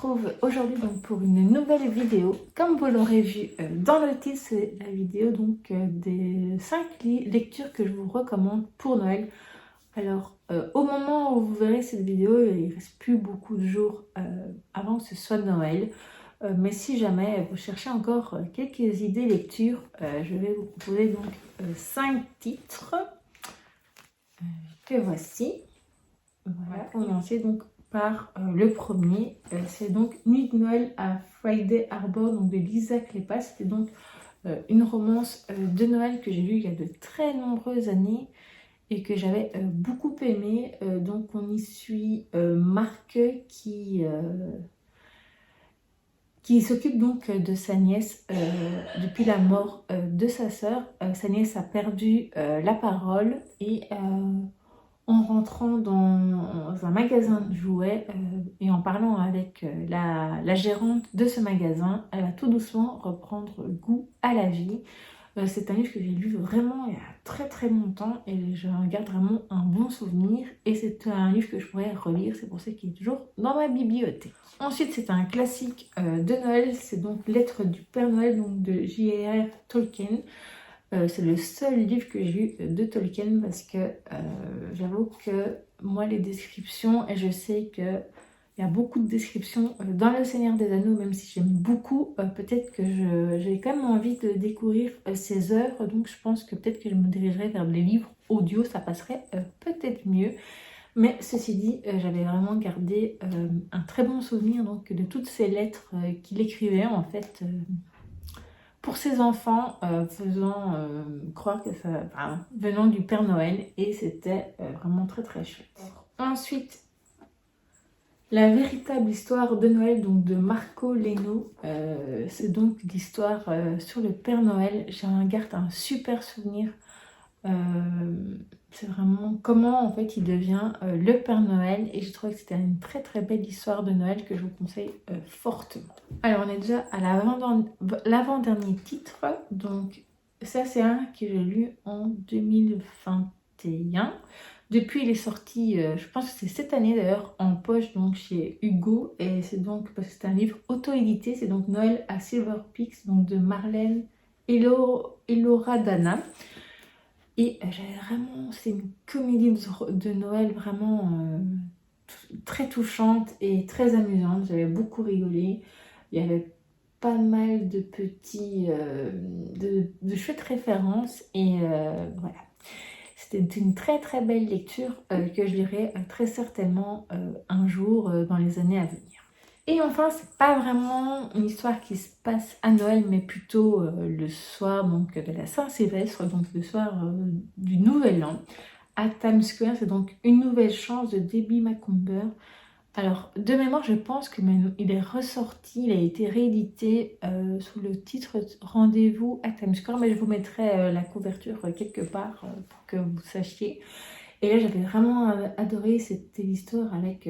retrouve aujourd'hui donc pour une nouvelle vidéo. Comme vous l'aurez vu dans le titre, c'est la vidéo donc des 5 lectures que je vous recommande pour Noël. Alors au moment où vous verrez cette vidéo, il ne reste plus beaucoup de jours avant que ce soit Noël. Mais si jamais vous cherchez encore quelques idées lecture, je vais vous proposer donc 5 titres que voici. Voilà, on va commencer donc par le premier, c'est donc Nuit de Noël à Friday Harbor, donc de Lisa Kleypas. C'était donc une romance de Noël que j'ai lue il y a de très nombreuses années et que j'avais beaucoup aimé. Donc on y suit Marc qui s'occupe donc de sa nièce depuis la mort de sa sœur. Sa nièce a perdu la parole et en rentrant dans un magasin de jouets et en parlant avec la gérante de ce magasin, elle va tout doucement reprendre goût à la vie. C'est un livre que j'ai lu vraiment il y a très longtemps et j'en garde vraiment un bon souvenir. Et c'est un livre que je pourrais relire, c'est pour ça qu'il est toujours dans ma bibliothèque. Ensuite, c'est un classique de Noël, c'est donc Lettres du Père Noël donc de J.R.R. Tolkien. C'est le seul livre que j'ai lu de Tolkien parce que j'avoue que moi les descriptions, et je sais qu'il y a beaucoup de descriptions dans Le Seigneur des Anneaux, même si j'aime beaucoup, peut-être que j'ai quand même envie de découvrir ces œuvres, donc je pense que peut-être que je me dirigerai vers des livres audio, ça passerait peut-être mieux. Mais ceci dit, j'avais vraiment gardé un très bon souvenir donc, de toutes ces lettres qu'il écrivait en fait pour ses enfants, faisant croire que ça, venant du Père Noël, et c'était vraiment très chouette. Ensuite, La véritable histoire de Noël donc de Marco Leno, c'est donc l'histoire sur le Père Noël. J'en garde un super souvenir. C'est vraiment comment en fait il devient le Père Noël, et j'ai trouvé que c'était une très belle histoire de Noël que je vous conseille fortement. Alors on est déjà à l'avant-dernier titre, donc ça c'est un que j'ai lu en 2021. Depuis il est sorti, je pense que c'est cette année d'ailleurs, en poche donc chez Hugo, et c'est donc parce que c'est un livre auto-édité, c'est donc Noël à Silver Peaks donc de Marlène Eloradana. Et j'avais vraiment, c'est une comédie de Noël vraiment très touchante et très amusante. J'avais beaucoup rigolé. Il y avait pas mal de petits, de chouettes références. Et voilà. C'était une très belle lecture que je lirai très certainement un jour dans les années à venir. Et enfin, c'est pas vraiment une histoire qui se passe à Noël, mais plutôt le soir donc, de la Saint-Sylvestre, donc le soir du Nouvel An, à Times Square. C'est donc Une nouvelle chance de Debbie Macomber. Alors, de mémoire, je pense qu'il est ressorti, il a été réédité sous le titre Rendez-vous à Times Square, mais je vous mettrai la couverture quelque part pour que vous sachiez. Et là, j'avais vraiment adoré, c'était l'histoire avec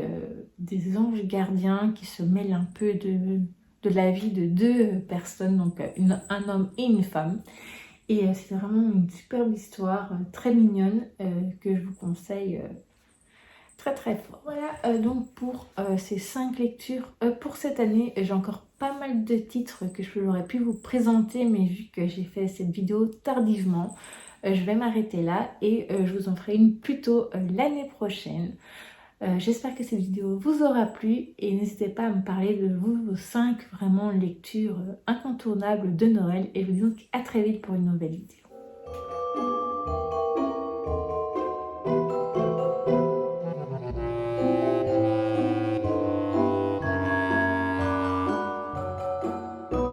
des anges gardiens qui se mêlent un peu de la vie de deux personnes, donc un homme et une femme. Et c'est vraiment une superbe histoire, très mignonne, que je vous conseille très fort. Voilà donc pour ces 5 lectures pour cette année. J'ai encore pas mal de titres que j'aurais pu vous présenter, mais vu que j'ai fait cette vidéo tardivement, je vais m'arrêter là et je vous en ferai une plus tôt l'année prochaine. J'espère que cette vidéo vous aura plu et n'hésitez pas à me parler de vos 5 vraiment lectures incontournables de Noël, et je vous dis donc à très vite pour une nouvelle vidéo.